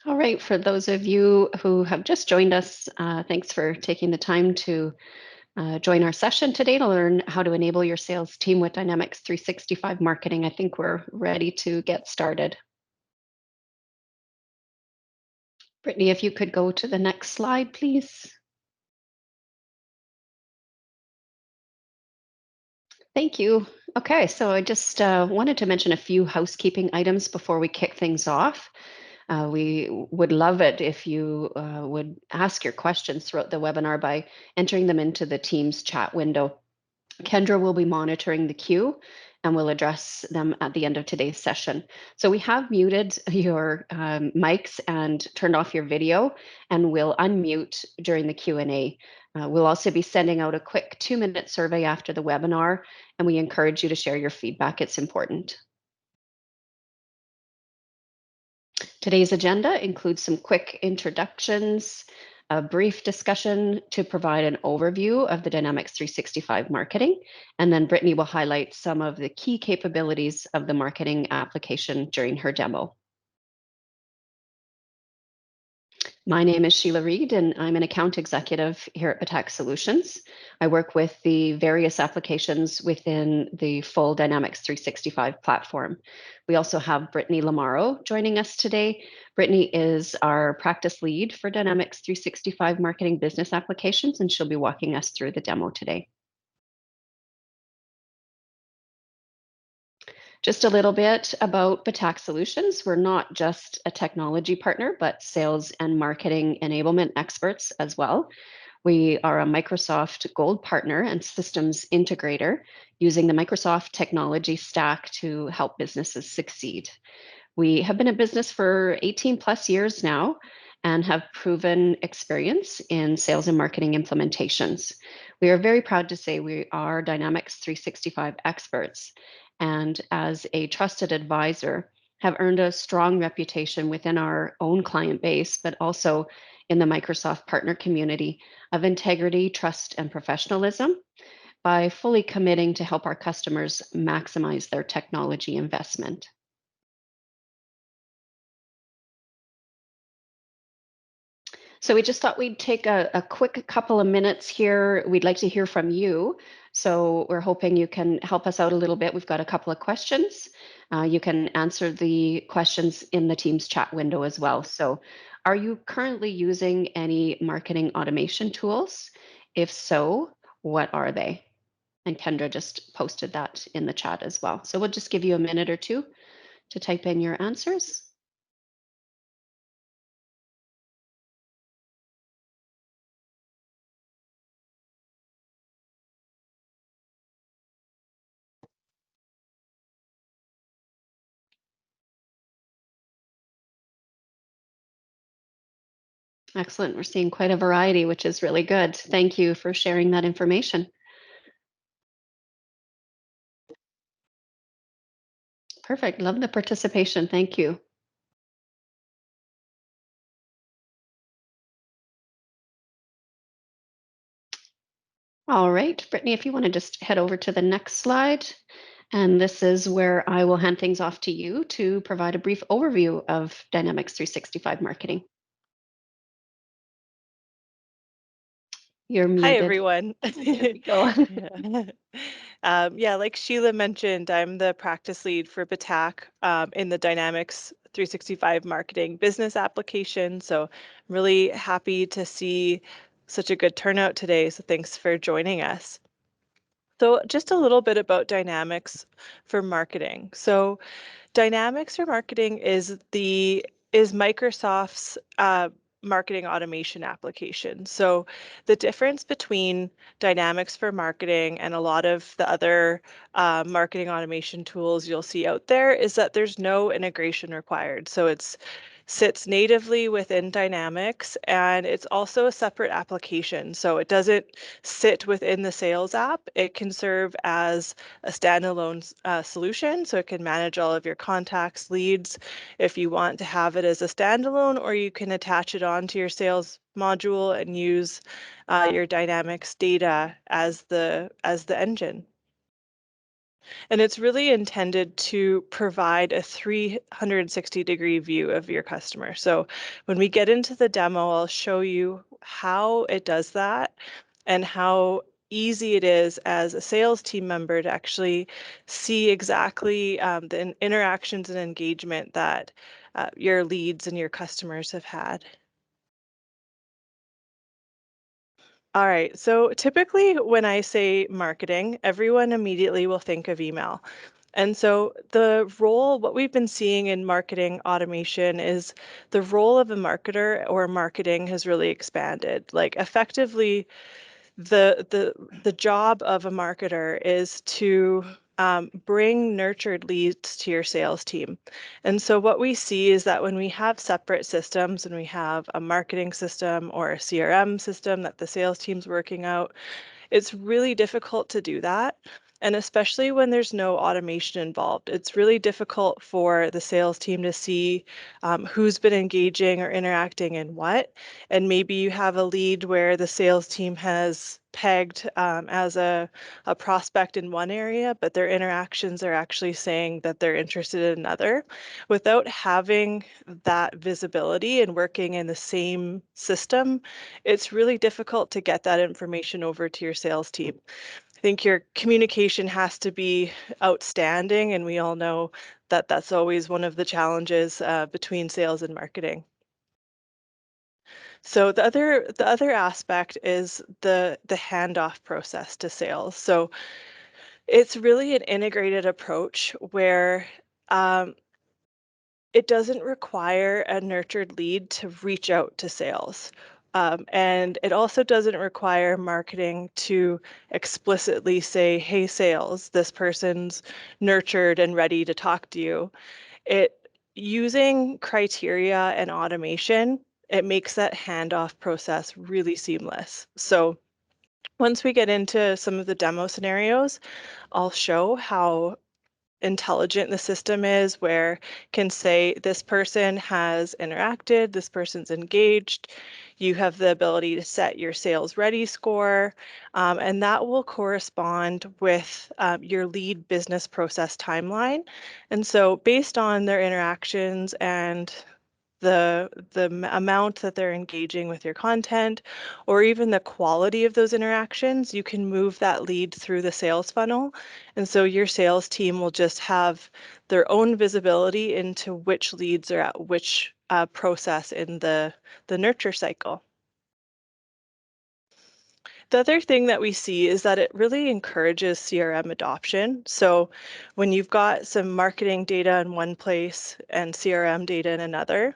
All right, for those of you who have just joined us, thanks for taking the time to join our session today to learn how to enable your sales team with Dynamics 365 marketing. I think we're ready to get started. Brittany, if you could go to the next slide, please. Thank you. Okay, so I just wanted to mention a few housekeeping items before we kick things off. We would love it if you would ask your questions throughout the webinar by entering them into the Teams chat window. Kendra will be monitoring the queue and will address them at the end of today's session. So we have muted your mics and turned off your video, and we'll unmute during the Q&A. We'll also be sending out a quick 2-minute survey after the webinar, and we encourage you to share your feedback. It's important. Today's agenda includes some quick introductions, a brief discussion to provide an overview of the Dynamics 365 marketing, and then Brittany will highlight some of the key capabilities of the marketing application during her demo. My name is Sheila Reed, and I'm an account executive here at Patak Solutions. I work with the various applications within the full Dynamics 365 platform. We also have Brittany Lamaro joining us today. Brittany is our practice lead for Dynamics 365 marketing business applications, and she'll be walking us through the demo today. Just a little bit about Patak Solutions. We're not just a technology partner, but sales and marketing enablement experts as well. We are a Microsoft Gold partner and systems integrator using the Microsoft technology stack to help businesses succeed. We have been in business for 18 plus years now and have proven experience in sales and marketing implementations. We are very proud to say we are Dynamics 365 experts, and as a trusted advisor, have earned a strong reputation within our own client base, but also in the Microsoft partner community of integrity, trust, and professionalism by fully committing to help our customers maximize their technology investment. So we just thought we'd take a quick couple of minutes here. We'd like to hear from you. So we're hoping you can help us out a little bit. We've got a couple of questions. You can answer the questions in the Teams chat window as well. So are you currently using any marketing automation tools? If so, what are they? And Kendra just posted that in the chat as well. So we'll just give you a minute or two to type in your answers. Excellent. We're seeing quite a variety, which is really good. Thank you for sharing that information. Perfect. Love the participation. Thank you. All right, Brittany, if you want to just head over to the next slide. And this is where I will hand things off to you to provide a brief overview of Dynamics 365 marketing. You're muted. Hi, everyone. There we go. Yeah, like Sheila mentioned, I'm the practice lead for Patak in the Dynamics 365 marketing business application. So I'm really happy to see such a good turnout today. So thanks for joining us. So just a little bit about Dynamics for marketing. So Dynamics for marketing is Microsoft's marketing automation application. So the difference between Dynamics for marketing and a lot of the other marketing automation tools you'll see out there is that there's no integration required. So it sits natively within Dynamics, and it's also a separate application. So it doesn't sit within the sales app. It can serve as a standalone solution. So it can manage all of your contacts, leads, if you want to have it as a standalone, or you can attach it onto your sales module and use your Dynamics data as the engine. And it's really intended to provide a 360-degree view of your customer. So when we get into the demo, I'll show you how it does that and how easy it is as a sales team member to actually see exactly the interactions and engagement that your leads and your customers have had. All right, so typically when I say marketing, everyone immediately will think of email. And so the role, what we've been seeing in marketing automation is the role of a marketer or marketing has really expanded. Like effectively, the job of a marketer is to bring nurtured leads to your sales team. And so what we see is that when we have separate systems and we have a marketing system or a CRM system that the sales team's working out, it's really difficult to do that. And especially when there's no automation involved, it's really difficult for the sales team to see who's been engaging or interacting and what. And maybe you have a lead where the sales team has pegged as a prospect in one area, but their interactions are actually saying that they're interested in another. Without having that visibility and working in the same system, it's really difficult to get that information over to your sales team. I think your communication has to be outstanding, and we all know that that's always one of the challenges between sales and marketing. So the other aspect is the handoff process to sales. So it's really an integrated approach where it doesn't require a nurtured lead to reach out to sales. And it also doesn't require marketing to explicitly say, hey, sales, this person's nurtured and ready to talk to you. It using criteria and automation, it makes that handoff process really seamless. So once we get into some of the demo scenarios, I'll show how intelligent the system is, where can say this person has interacted, this person's engaged. You have the ability to set your sales ready score, and that will correspond with your lead business process timeline. And so based on their interactions and the amount that they're engaging with your content, or even the quality of those interactions, you can move that lead through the sales funnel. And so your sales team will just have their own visibility into which leads are at which process in the nurture cycle. The other thing that we see is that it really encourages CRM adoption. So when you've got some marketing data in one place and CRM data in another,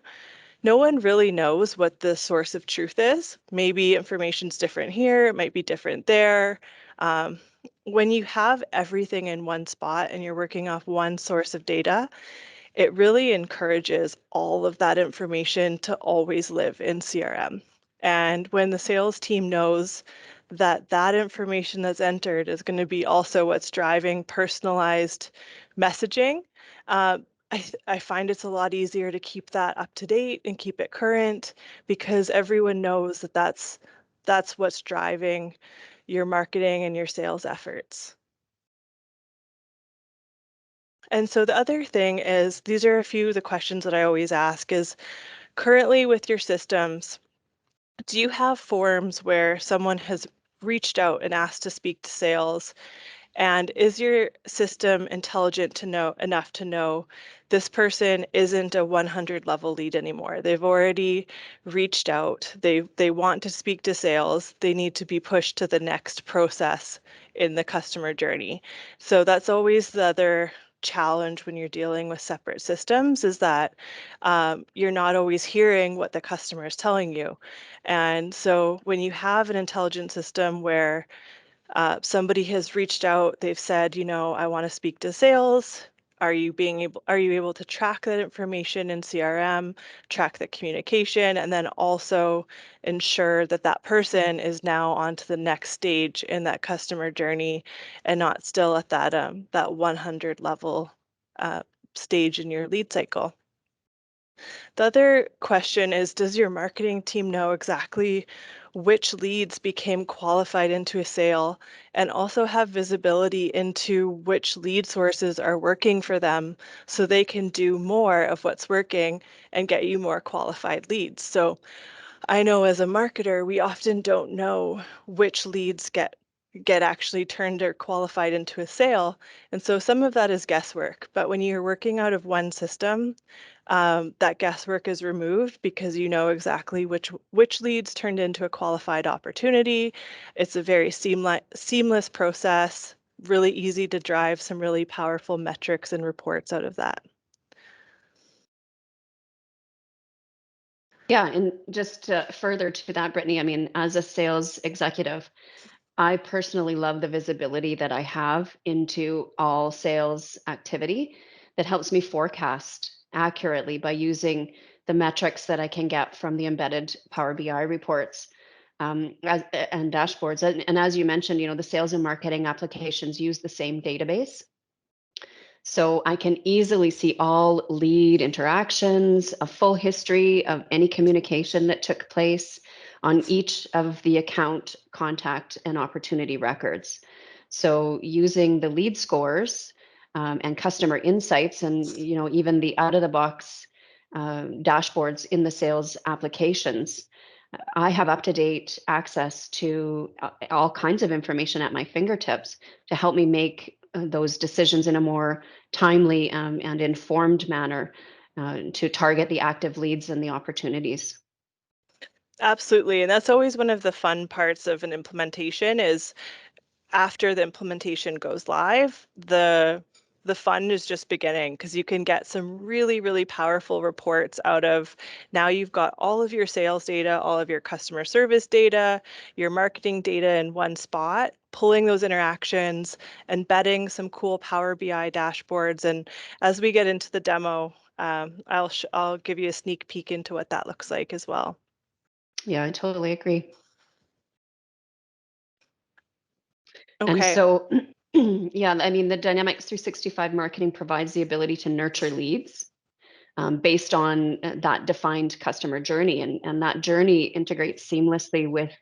no one really knows what the source of truth is. Maybe information's different here, it might be different there. Um, when you have everything in one spot and you're working off one source of data, it really encourages all of that information to always live in CRM. And when the sales team knows that that information that's entered is going to be also what's driving personalized messaging, uh, I find it's a lot easier to keep that up to date and keep it current because everyone knows that that's what's driving your marketing and your sales efforts. And so the other thing is, these are a few of the questions that I always ask is, currently with your systems, do you have forms where someone has reached out and asked to speak to sales? And is your system intelligent to know enough to know this person isn't a 100 level lead anymore? They've already reached out. They want to speak to sales. They need to be pushed to the next process in the customer journey. So that's always the other challenge when you're dealing with separate systems, is that you're not always hearing what the customer is telling you. And so when you have an intelligent system where somebody has reached out, they've said, I want to speak to sales. Are you able to track that information in CRM, track the communication, and then also ensure that that person is now on to the next stage in that customer journey and not still at that 100 level uh, stage in your lead cycle? The other question is, does your marketing team know exactly which leads became qualified into a sale, and also have visibility into which lead sources are working for them so they can do more of what's working and get you more qualified leads. So I know as a marketer, we often don't know which leads get actually turned or qualified into a sale. And so some of that is guesswork. But when you're working out of one system, that guesswork is removed because you know exactly which leads turned into a qualified opportunity. It's a very seamless process, really easy to drive some really powerful metrics and reports out of that. Yeah, and just further to that, Brittany, I mean, as a sales executive, I personally love the visibility that I have into all sales activity that helps me forecast accurately by using the metrics that I can get from the embedded Power BI reports and dashboards. And as you mentioned, the sales and marketing applications use the same database. So I can easily see all lead interactions, a full history of any communication that took place on each of the account, contact, and opportunity records. So using the lead scores and customer insights, and even the out-of-the-box dashboards in the sales applications, I have up-to-date access to all kinds of information at my fingertips to help me make those decisions in a more timely and informed manner to target the active leads and the opportunities. Absolutely. And that's always one of the fun parts of an implementation is after the implementation goes live, the fun is just beginning because you can get some really, really powerful reports out of now you've got all of your sales data, all of your customer service data, your marketing data in one spot, pulling those interactions, embedding some cool Power BI dashboards. And as we get into the demo, I'll give you a sneak peek into what that looks like as well. Yeah, I totally agree. And Okay. so, yeah, I mean, the Dynamics 365 marketing provides the ability to nurture leads based on that defined customer journey. And that journey integrates seamlessly with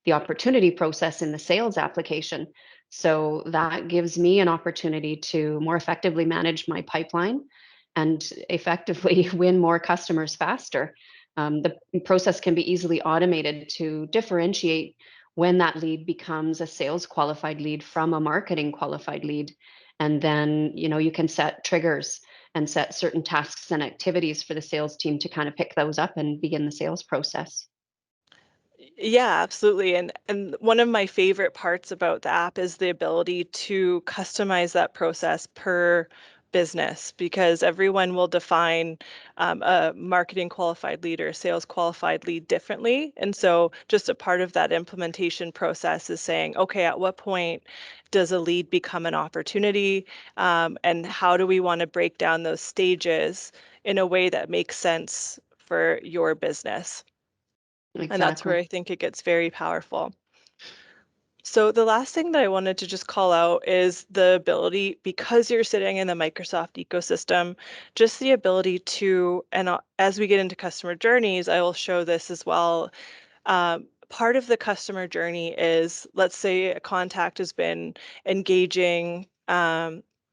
the opportunity process in the sales application. So that gives me an opportunity to more effectively manage my pipeline and effectively win more customers faster. The process can be easily automated to differentiate when that lead becomes a sales qualified lead from a marketing qualified lead. And then, you can set triggers and set certain tasks and activities for the sales team to kind of pick those up and begin the sales process. Yeah, absolutely. And one of my favorite parts about the app is the ability to customize that process per business because everyone will define a marketing qualified lead or a sales qualified lead differently. And so just a part of that implementation process is saying, okay, at what point does a lead become an opportunity? And how do we want to break down those stages in a way that makes sense for your business? And that's where Exactly. I think it gets very powerful. So the last thing that I wanted to just call out is the ability, because you're sitting in the Microsoft ecosystem, just the ability to, and as we get into customer journeys, I will show this as well. Part of the customer journey is, let's say a contact has been engaging,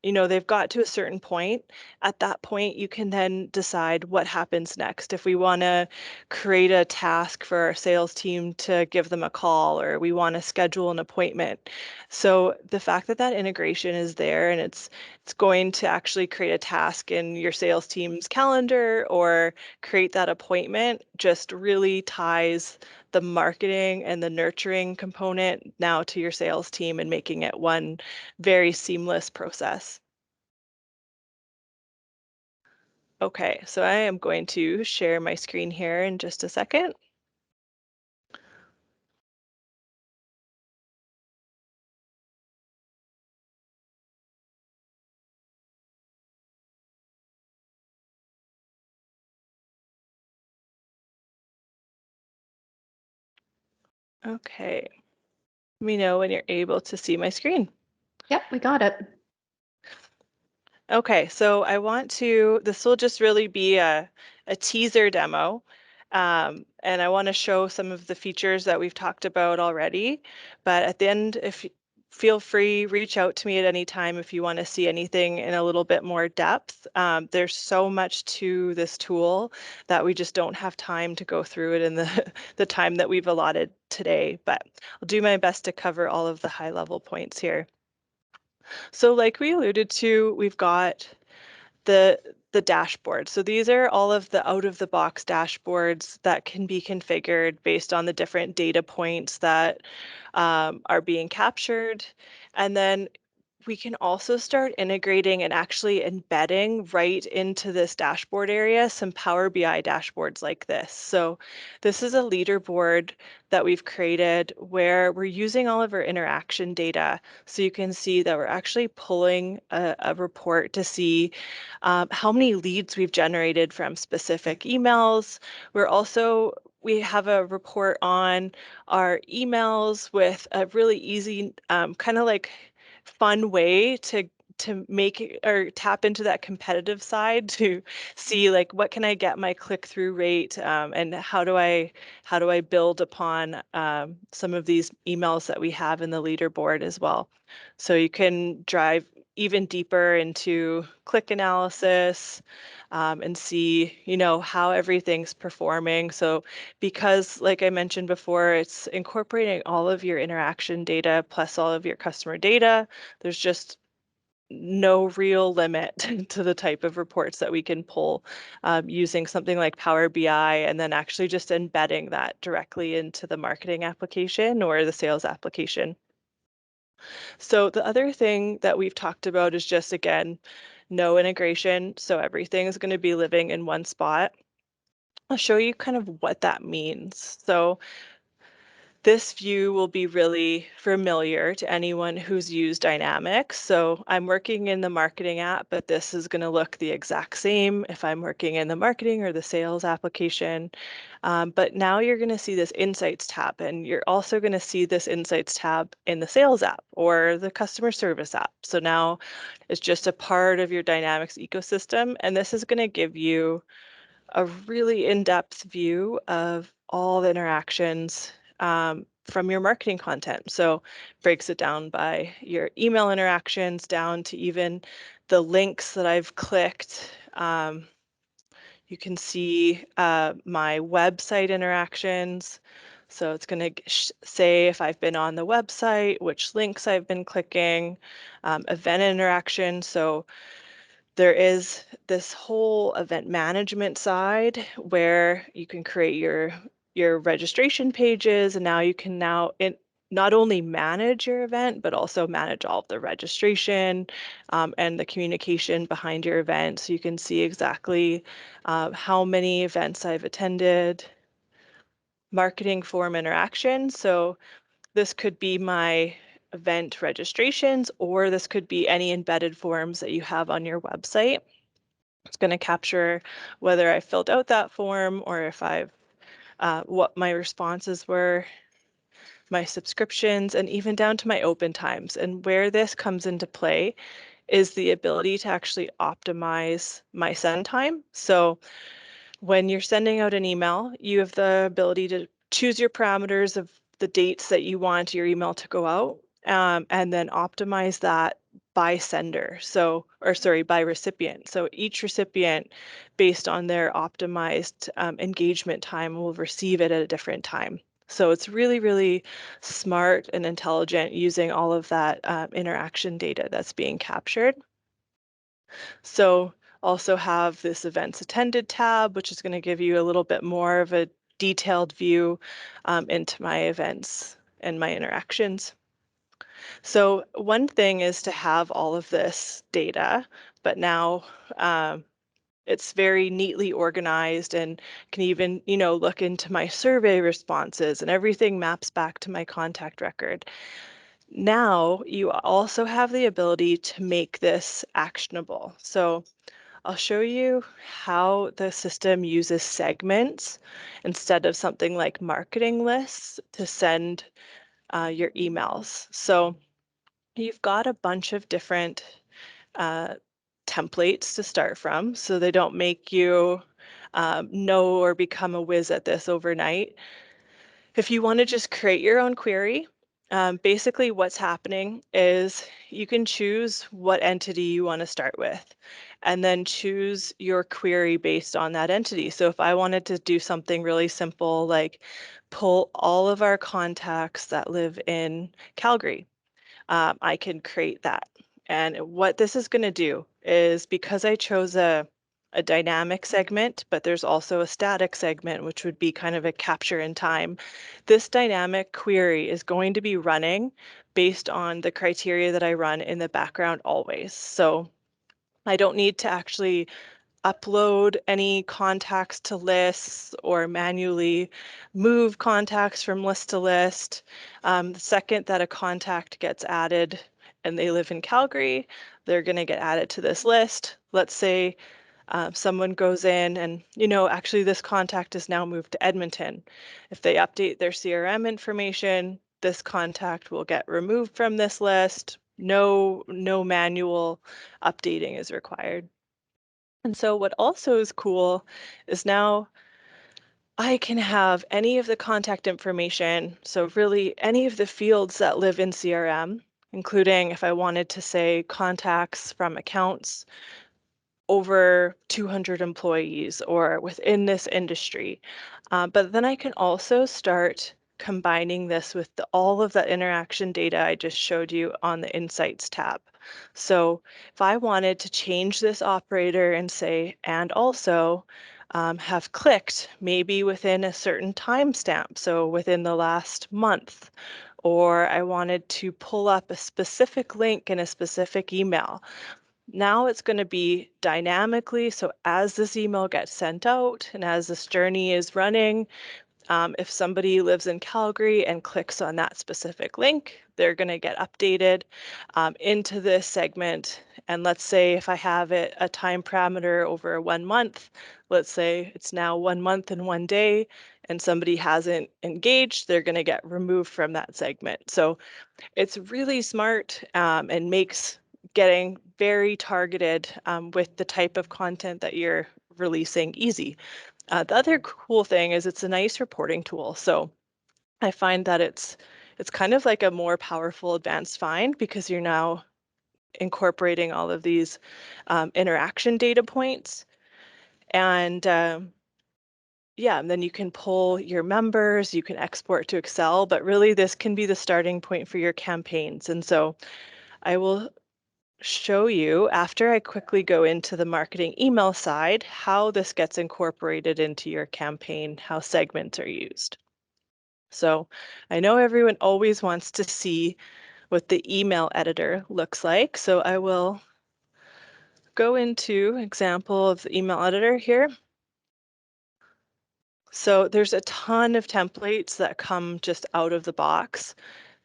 they've got to a certain point. At that point, you can then decide what happens next. If we want to create a task for our sales team to give them a call, or we want to schedule an appointment. So the fact that that integration is there and it's going to actually create a task in your sales team's calendar or create that appointment just really ties the marketing and the nurturing component now to your sales team and making it one very seamless process. Okay, so I am going to share my screen here in just a second. Okay, let me know when you're able to see my screen. Yep, we got it. Okay, so this will just really be a teaser demo. And I want to show some of the features that we've talked about already. But at the end, feel free, reach out to me at any time if you want to see anything in a little bit more depth. There's so much to this tool that we just don't have time to go through it in the, the time that we've allotted today. But I'll do my best to cover all of the high level points here. So like we alluded to, we've got the dashboard. So these are all of the out of the box dashboards that can be configured based on the different data points that are being captured. And then we can also start integrating and actually embedding right into this dashboard area some Power BI dashboards like this. So this is a leaderboard that we've created where we're using all of our interaction data. So you can see that we're actually pulling a report to see how many leads we've generated from specific emails. We have a report on our emails with a really easy kind of like fun way to make or tap into that competitive side to see like what can I get my click-through rate, and how do I build upon some of these emails that we have in the leaderboard as well. So you can drive even deeper into click analysis, and see, you know, how everything's performing. So because like I mentioned before, it's incorporating all of your interaction data plus all of your customer data, there's just no real limit to the type of reports that we can pull using something like Power BI, and then actually just embedding that directly into the marketing application or the sales application. So the other thing that we've talked about is just, again, no integration. So everything is going to be living in one spot. I'll show you kind of what that means. So this view will be really familiar to anyone who's used Dynamics. So I'm working in the marketing app, but this is going to look the exact same if I'm working in the marketing or the sales application. But now you're going to see this Insights tab, and you're also going to see this Insights tab in the sales app or the customer service app. So now it's just a part of your Dynamics ecosystem, and this is going to give you a really in-depth view of all the interactions from your marketing content. So breaks it down by your email interactions down to even the links that I've clicked. You can see my website interactions. So it's going to say if I've been on the website, which links I've been clicking, event interaction. So there is this whole event management side where you can create your registration pages, and now you can not only manage your event, but also manage all of the registration and the communication behind your event. So you can see exactly how many events I've attended, marketing form interaction. So this could be my event registrations, or this could be any embedded forms that you have on your website. It's going to capture whether I filled out that form or if I've what my responses were, my subscriptions, and even down to my open times. And where this comes into play is the ability to actually optimize my send time. So when you're sending out an email, you have the ability to choose your parameters of the dates that you want your email to go out, and then optimize that by sender. So, or sorry, by recipient. So each recipient, based on their optimized engagement time, will receive it at a different time. So it's really, really smart and intelligent using all of that interaction data that's being captured. So also have this events attended tab, which is going to give you a little bit more of a detailed view into my events and my interactions. So one thing is to have all of this data, but now it's very neatly organized and can even, you know, look into my survey responses, and everything maps back to my contact record. Now you also have the ability to make this actionable. So I'll show you how the system uses segments instead of something like marketing lists to send your emails. So you've got a bunch of different uh, templates to start from, so they don't make you know or become a whiz at this overnight. If you want to just create your own query, basically what's happening is you can choose what entity you want to start with and then choose your query based on that entity. So if I wanted to do something really simple like pull all of our contacts that live in Calgary, I can create that. And what this is going to do is, because I chose a dynamic segment, but there's also a static segment, which would be kind of a capture in time. This dynamic query is going to be running based on the criteria that I run in the background always. So I don't need to actually upload any contacts to lists or manually move contacts from list to list. The second that a contact gets added and they live in Calgary, they're going to get added to this list. Let's say someone goes in and, actually this contact is now moved to Edmonton. If they update their CRM information, this contact will get removed from this list. No manual updating is required. And so what also is cool is now I can have any of the contact information, so really any of the fields that live in CRM, including if I wanted to say contacts from accounts over 200 employees or within this industry. But then I can also start combining this with all of that interaction data I just showed you on the Insights tab. So if I wanted to change this operator and say, and also have clicked maybe within a certain timestamp, so within the last month, or I wanted to pull up a specific link in a specific email, now it's going to be dynamically. So as this email gets sent out and as this journey is running, if somebody lives in Calgary and clicks on that specific link, they're going to get updated into this segment. And let's say if I have it a time parameter over 1 month, let's say it's now 1 month and 1 day, and somebody hasn't engaged, they're going to get removed from that segment. So it's really smart and makes getting very targeted with the type of content that you're releasing easy. The other cool thing is it's a nice reporting tool. So I find that it's kind of like a more powerful advanced find, because you're now incorporating all of these interaction data points. And yeah, and then you can pull your members, you can export to Excel, but really this can be the starting point for your campaigns. And so I will show you, after I quickly go into the marketing email side, how this gets incorporated into your campaign, how segments are used. So I know everyone always wants to see what the email editor looks like. So I will go into example of the email editor here. So there's a ton of templates that come just out of the box.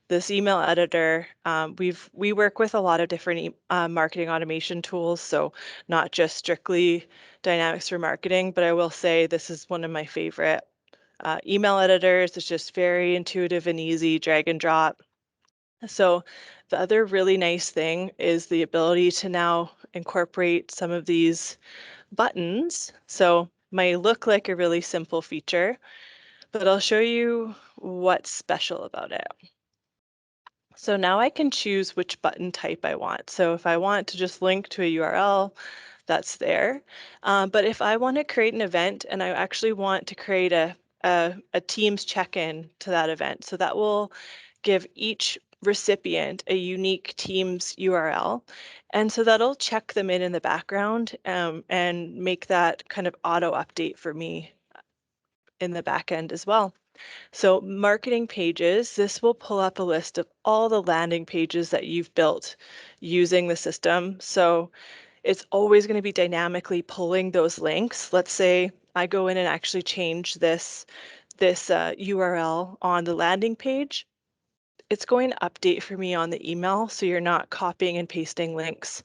This email editor, we work with a lot of different marketing automation tools, so not just strictly Dynamics for Marketing, but I will say this is one of my favorite email editors. It's just very intuitive and easy, drag and drop. So the other really nice thing is the ability to now incorporate some of these buttons. So might look like a really simple feature, but I'll show you what's special about it. So now I can choose which button type I want. So if I want to just link to a URL, that's there. But if I want to create an event and I actually want to create a Teams check-in to that event, so that will give each recipient a unique Teams URL. And so that'll check them in the background and make that kind of auto update for me in the back end as well. So marketing pages, this will pull up a list of all the landing pages that you've built using the system. So it's always going to be dynamically pulling those links. Let's say I go in and actually change this URL on the landing page. It's going to update for me on the email, so you're not copying and pasting links.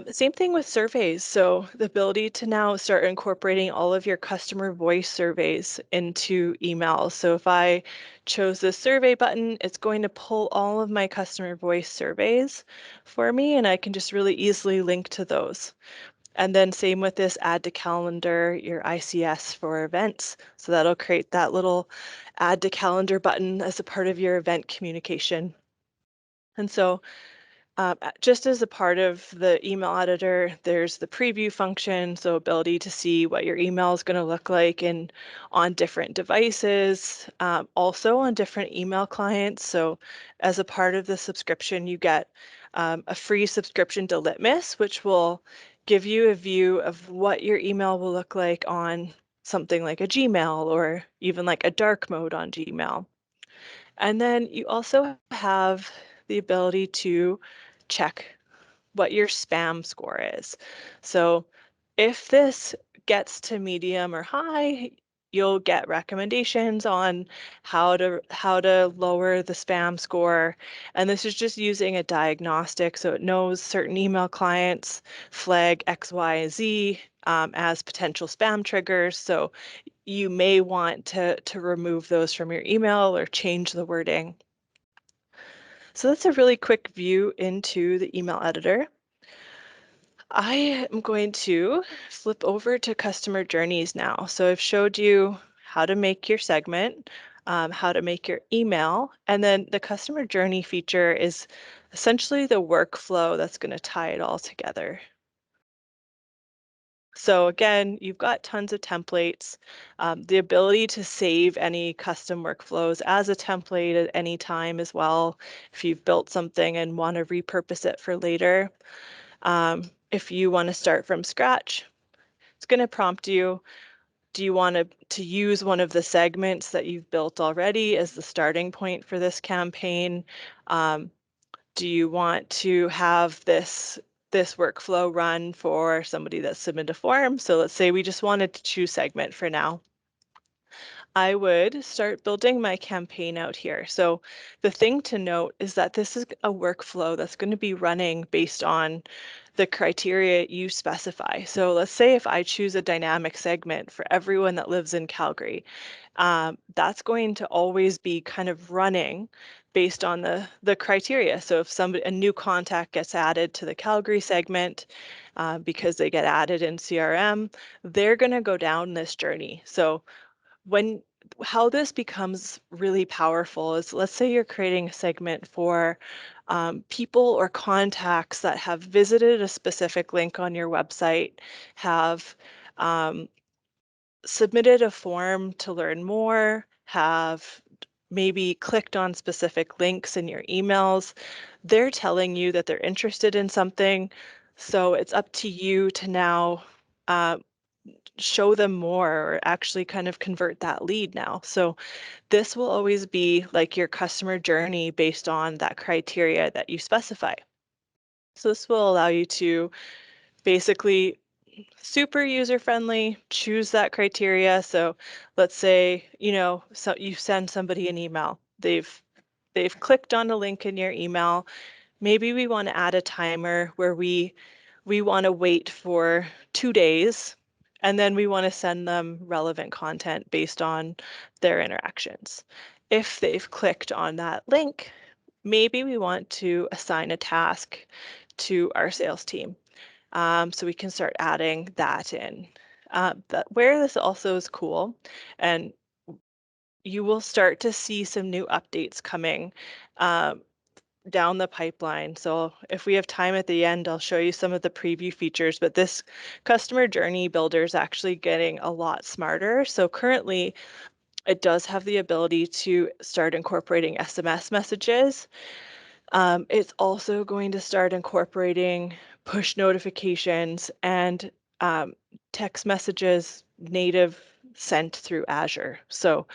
Same thing with surveys. So the ability to now start incorporating all of your customer voice surveys into emails. So if I chose the survey button, it's going to pull all of my customer voice surveys for me, and I can just really easily link to those. And then same with this add to calendar, your ICS for events. So that'll create that little add to calendar button as a part of your event communication. And so just as a part of the email editor, there's the preview function, so ability to see what your email is going to look like and on different devices, also on different email clients. So as a part of the subscription, you get a free subscription to Litmus, which will give you a view of what your email will look like on something like a Gmail or even like a dark mode on Gmail. And then you also have the ability to check what your spam score is. So if this gets to medium or high, you'll get recommendations on how to lower the spam score. And this is just using a diagnostic, so it knows certain email clients flag X, Y, Z as potential spam triggers. So you may want to remove those from your email or change the wording. So that's a really quick view into the email editor. I am going to flip over to customer journeys now. So I've showed you how to make your segment, how to make your email, and then the customer journey feature is essentially the workflow that's going to tie it all together. So again, you've got tons of templates, the ability to save any custom workflows as a template at any time as well, if you've built something and want to repurpose it for later. If you want to start from scratch, it's going to prompt you, do you want to use one of the segments that you've built already as the starting point for this campaign? Do you want to have this workflow run for somebody that submitted a form? So let's say we just wanted to choose segment for now. I would start building my campaign out here. So the thing to note is that this is a workflow that's going to be running based on the criteria you specify. So let's say if I choose a dynamic segment for everyone that lives in Calgary, that's going to always be kind of running based on the criteria. So if a new contact gets added to the Calgary segment because they get added in CRM, they're going to go down this journey. So when how this becomes really powerful is, let's say you're creating a segment for people or contacts that have visited a specific link on your website, have um, submitted a form to learn more, have maybe clicked on specific links in your emails. They're telling you that they're interested in something. So it's up to you to now uh, show them more or actually kind of convert that lead now. So this will always be like your customer journey based on that criteria that you specify. So this will allow you to basically super user friendly, choose that criteria. So let's say, so you send somebody an email. They've clicked on a link in your email. Maybe we want to add a timer where we want to wait for 2 days, and then we want to send them relevant content based on their interactions. If they've clicked on that link, maybe we want to assign a task to our sales team. So we can start adding that in. Where this also is cool, and you will start to see some new updates coming down the pipeline. So if we have time at the end, I'll show you some of the preview features, but this customer journey builder is actually getting a lot smarter. So currently it does have the ability to start incorporating SMS messages. It's also going to start incorporating push notifications and um, text messages native sent through Azure. So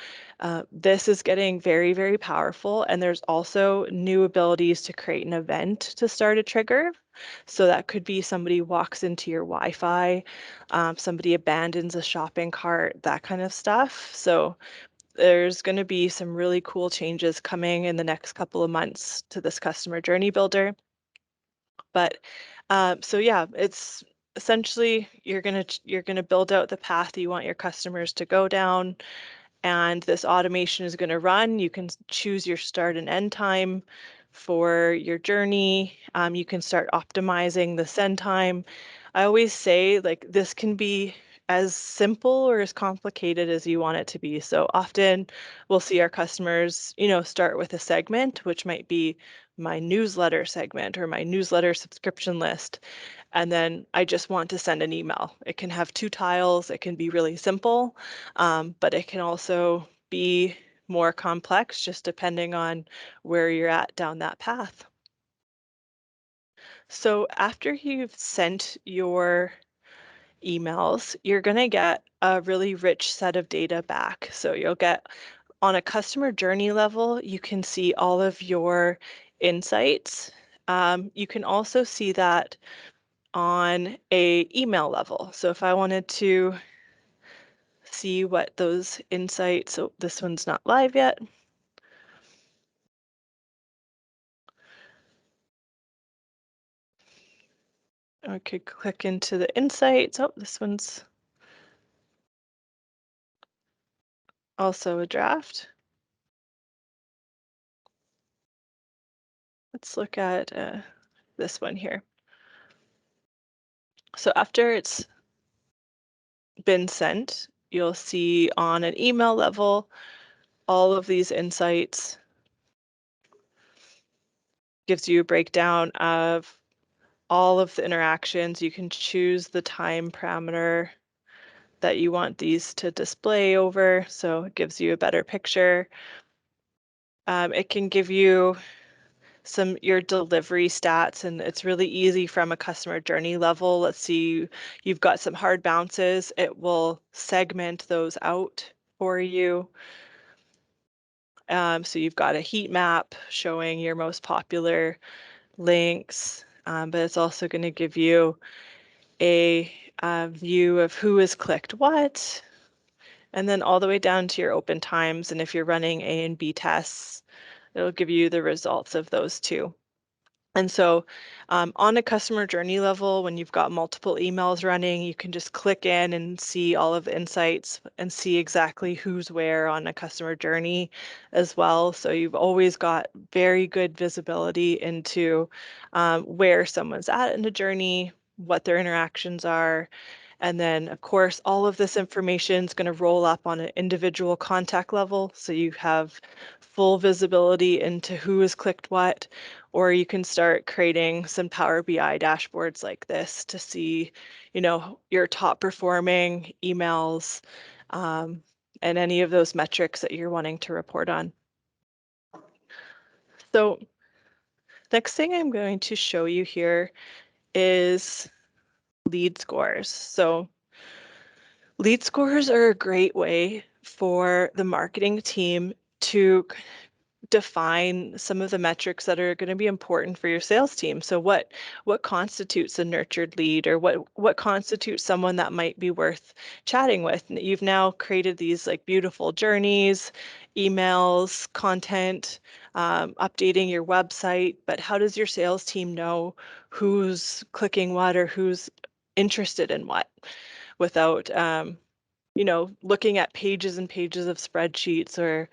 this is getting very, very powerful. And there's also new abilities to create an event to start a trigger. So that could be somebody walks into your Wi-Fi, somebody abandons a shopping cart, that kind of stuff. So there's going to be some really cool changes coming in the next couple of months to this customer journey builder. But so yeah, it's essentially you're gonna build out the path you want your customers to go down, and this automation is going to run. You can choose your start and end time for your journey. You can start optimizing the send time. I always say like this can be as simple or as complicated as you want it to be. So often we'll see our customers, start with a segment, which might be my newsletter segment or my newsletter subscription list. And then I just want to send an email. It can have two tiles, it can be really simple, but it can also be more complex just depending on where you're at down that path. So after you've sent your emails, you're going to get a really rich set of data back. So you'll get on a customer journey level, you can see all of your insights. You can also see that on a email level. So if I wanted to see what those insights, so this one's not live yet. I could click into the insights. Oh, this one's also a draft. Let's look at this one here. So after it's been sent, you'll see on an email level all of these insights. Gives you a breakdown of all of the interactions. You can choose the time parameter that you want these to display over, so it gives you a better picture. It can give you your delivery stats, and it's really easy from a customer journey level. Let's see, you've got some hard bounces. It will segment those out for you. So you've got a heat map showing your most popular links, but it's also going to give you a view of who has clicked what, and then all the way down to your open times. And if you're running A and B tests, it'll give you the results of those too. And so on a customer journey level, when you've got multiple emails running, you can just click in and see all of the insights and see exactly who's where on a customer journey as well. So you've always got very good visibility into where someone's at in the journey, what their interactions are. And then, of course, all of this information is going to roll up on an individual contact level. So you have full visibility into who has clicked what, or you can start creating some Power BI dashboards like this to see, your top performing emails, um, and any of those metrics that you're wanting to report on. So next thing I'm going to show you here is lead scores. So lead scores are a great way for the marketing team to define some of the metrics that are going to be important for your sales team. So what constitutes a nurtured lead, or what constitutes someone that might be worth chatting with? And you've now created these like beautiful journeys, emails, content, updating your website, but how does your sales team know who's clicking what or who's interested in what without looking at pages and pages of spreadsheets or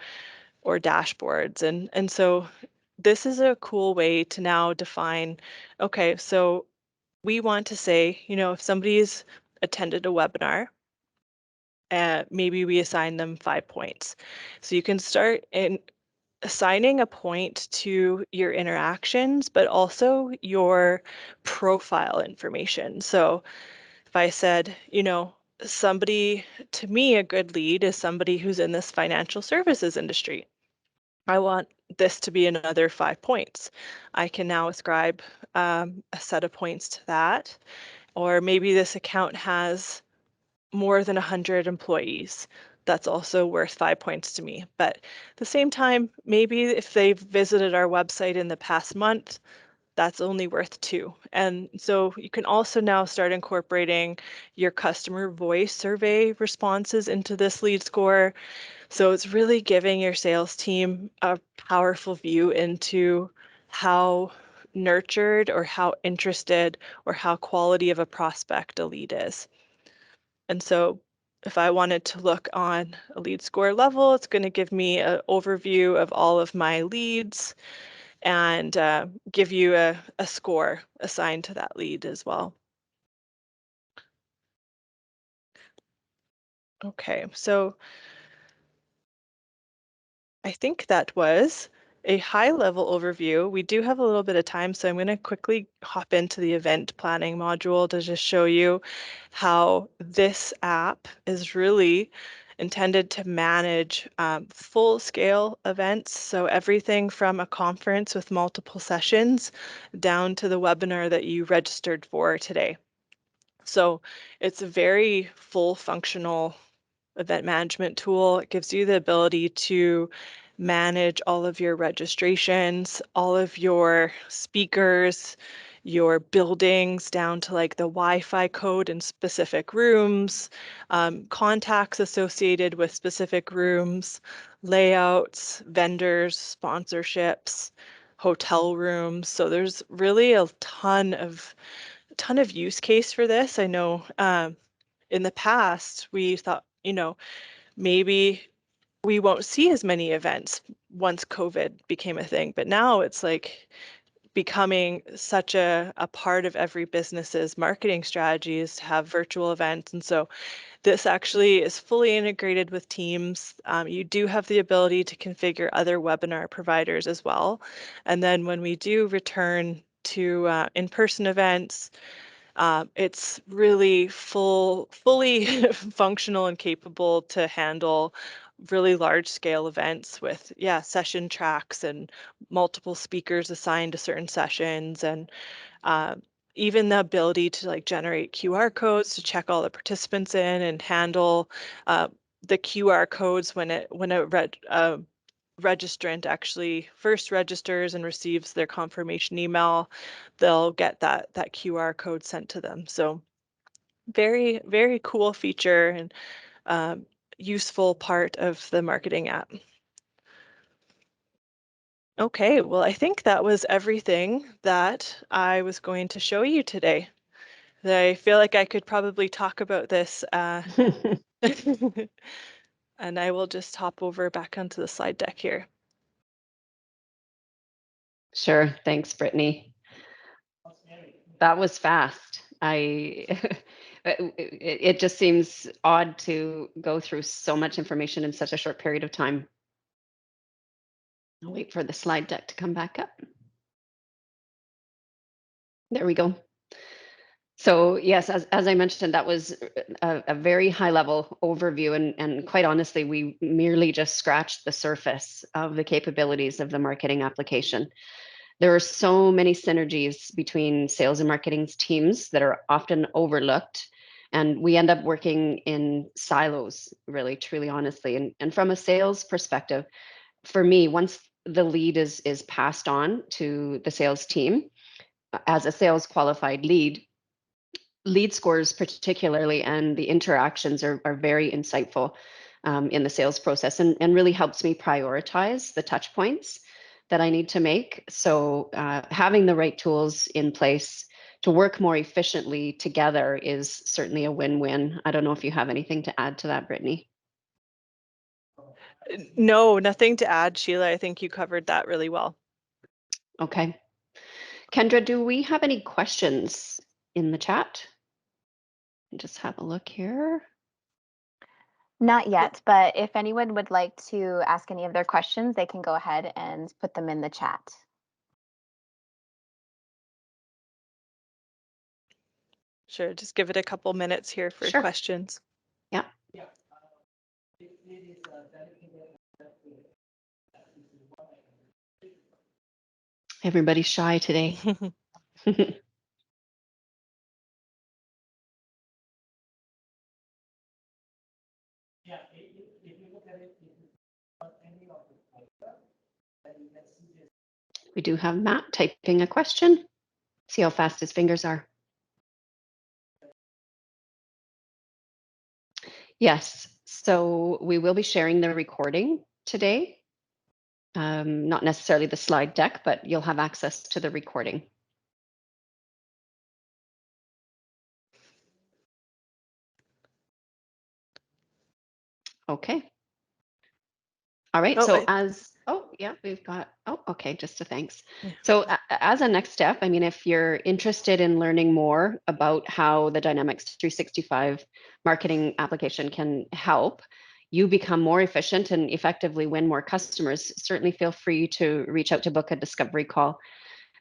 dashboards? And so this is a cool way to now define, okay, so we want to say, if somebody's attended a webinar, maybe we assign them 5 points. So you can start in assigning a point to your interactions, but also your profile information. So if I said, somebody, to me, a good lead is somebody who's in this financial services industry. I want this to be another 5 points. I can now ascribe a set of points to that. Or maybe this account has more than 100 employees. That's also worth 5 points to me. But at the same time, maybe if they've visited our website in the past month, that's only worth 2. And so you can also now start incorporating your customer voice survey responses into this lead score. So it's really giving your sales team a powerful view into how nurtured or how interested or how quality of a prospect a lead is. And so if I wanted to look on a lead score level, it's going to give me an overview of all of my leads and give you a score assigned to that lead as well. Okay, so I think that was a high level overview. We do have a little bit of time, so I'm going to quickly hop into the event planning module to just show you how this app is really intended to manage full scale events. So everything from a conference with multiple sessions down to the webinar that you registered for today. So it's a very full functional event management tool. It gives you the ability to manage all of your registrations, all of your speakers, your buildings down to like the Wi-Fi code in specific rooms, contacts associated with specific rooms, layouts, vendors, sponsorships, hotel rooms. So there's really a ton of use case for this. I know in the past we thought, maybe we won't see as many events once COVID became a thing, but now it's like becoming such a part of every business's marketing strategies to have virtual events. And so this actually is fully integrated with Teams. You do have the ability to configure other webinar providers as well. And then when we do return to in-person events, it's really fully functional and capable to handle really large scale events with, yeah, session tracks and multiple speakers assigned to certain sessions, and uh, even the ability to like generate QR codes to check all the participants in and handle uh, the QR codes when a registrant actually first registers and receives their confirmation email, they'll get that QR code sent to them. So very, very cool feature and um, useful part of the marketing app. Okay, well, I think that was everything that I was going to show you today. I feel like I could probably talk about this and I will just hop over back onto the slide deck here. Sure. Thanks, Brittany. That was fast. It just seems odd to go through so much information in such a short period of time. I'll wait for the slide deck to come back up. There we go. So yes, as I mentioned, that was a very high level overview, and quite honestly, we merely just scratched the surface of the capabilities of the marketing application. There are so many synergies between sales and marketing's teams that are often overlooked, and we end up working in silos, really, truly, honestly. And from a sales perspective, for me, once the lead is passed on to the sales team as a sales qualified lead scores particularly and the interactions are very insightful in the sales process, and really helps me prioritize the touch points that I need to make. So having the right tools in place to work more efficiently together is certainly a win-win. I don't know if you have anything to add to that, Brittany. No, nothing to add, Sheila. I think you covered that really well. Okay. Kendra, do we have any questions in the chat? Just have a look here. Not yet, but if anyone would like to ask any of their questions, they can go ahead and put them in the chat. Sure, just give it a couple minutes here for Sure. questions. Yeah. Everybody's shy today. We do have Matt typing a question. See how fast his fingers are. Yes, so we will be sharing the recording today. Not necessarily the slide deck, but you'll have access to the recording. Okay. All right, Oh, so as Oh, yeah, we've got, oh, okay, just a thanks. Yeah. So as a next step, I mean, if you're interested in learning more about how the Dynamics 365 marketing application can help you become more efficient and effectively win more customers, certainly feel free to reach out to book a discovery call.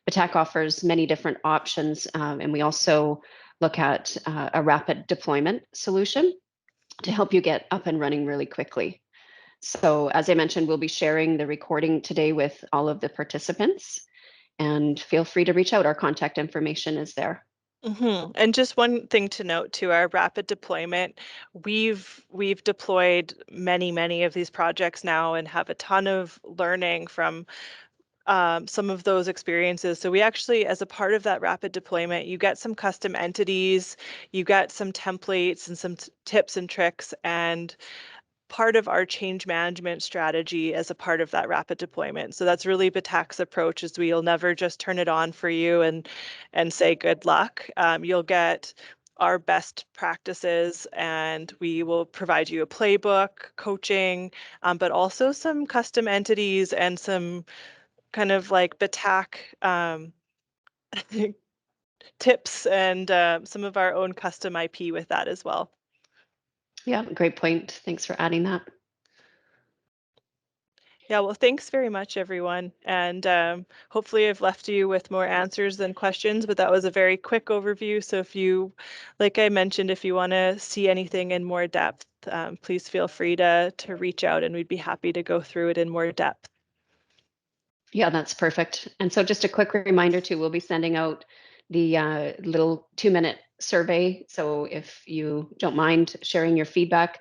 Patak offers many different options, and we also look at a rapid deployment solution to help you get up and running really quickly. So, as I mentioned, we'll be sharing the recording today with all of the participants, and feel free to reach out. Our contact information is there. And just one thing to note to our rapid deployment, we've deployed many of these projects now and have a ton of learning from some of those experiences. So we actually, as a part of that rapid deployment, you get some custom entities, you get some templates and some tips and tricks, and part of our change management strategy as a part of that rapid deployment. So that's really Patak's approach is we'll never just turn it on for you and say good luck. You'll get our best practices and we will provide you a playbook, coaching, but also some custom entities and some kind of like Patak tips and some of our own custom IP with that as well. Yeah, great point. Thanks for adding that. Yeah, well, thanks very much, everyone. And hopefully I've left you with more answers than questions, but that was a very quick overview. So if you, like I mentioned, if you want to see anything in more depth, please feel free to reach out and we'd be happy to go through it in more depth. Yeah, that's perfect. And so, just a quick reminder too, we'll be sending out the little 2-minute survey. So, if you don't mind sharing your feedback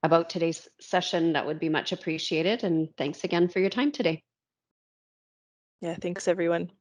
about today's session, that would be much appreciated. And thanks again for your time today. Yeah, thanks, everyone.